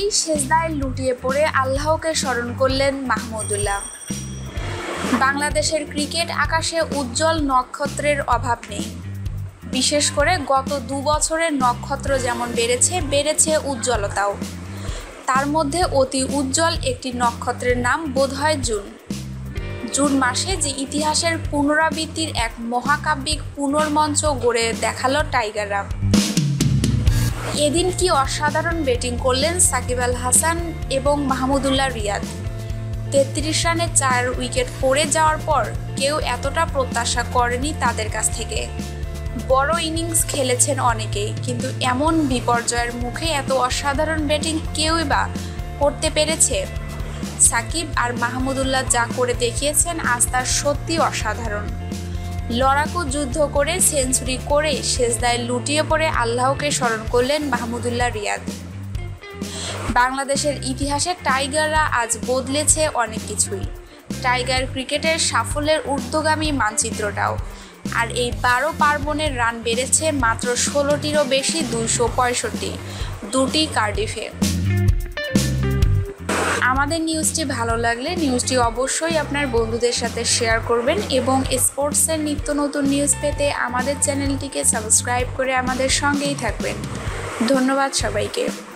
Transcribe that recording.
আগেই সেজদায় লুটিয়ে পড়ে আল্লাহকে স্মরণ করলেন মাহমুদুল্লাহ। বাংলাদেশের ক্রিকেট আকাশে উজ্জ্বল নক্ষত্রের অভাব নেই। বিশেষ করে গত 2 বছরের নক্ষত্র যেমন বেড়েছে উজ্জ্বলতাও। তার মধ্যে অতি উজ্জ্বল একটি নক্ষত্রের নাম বোধহয় জুন মাসে যে ইতিহাসের পুনরাবৃত্তির এক মহাকাব্যিক পুনর্মঞ্চ গড়ে দেখালো টাইগাররা। এদিন কি অসাধারণ ব্যাটিং করলেন সাকিব আল হাসান এবং মাহমুদুল্লাহ রিয়াদ। 33 রানে 4 উইকেট পড়ে যাওয়ার পর কেউ এতটা প্রত্যাশা করেনি তাদের কাছ থেকে। বড় ইনিংস খেলেছেন অনেকেই, কিন্তু এমন বিপর্যয়ের মুখে এত অসাধারণ ব্যাটিং কেউই বা করতে পেরেছে? সাকিব আর মাহমুদুল্লাহ যা করে দেখিয়েছেন আজ তার সত্যি অসাধারণ। লড়াকু যুদ্ধ করে সেঞ্চুরি করে সেজদায় লুটিয়ে পড়ে আল্লাহকে স্মরণ করলেন মাহমুদুল্লাহ রিয়াদ। বাংলাদেশের ইতিহাসে টাইগাররা আজ বদলেছে অনেক কিছুই। টাইগার ক্রিকেটের সাফল্যের ঊর্ধ্বগামী মানচিত্রটাও। আর এই 12 পার্বণের রান বেড়েছে মাত্র 16টিরও বেশি, 265, দুটি কার্ডিফে। আমাদের নিউজটি ভালো লাগলে নিউজটি অবশ্যই আপনার বন্ধুদের সাথে শেয়ার করবেন এবং স্পোর্টসের নিত্য নতুন নিউজ পেতে আমাদের চ্যানেলটিকে সাবস্ক্রাইব করে আমাদের সঙ্গেই থাকবেন। ধন্যবাদ সবাইকে।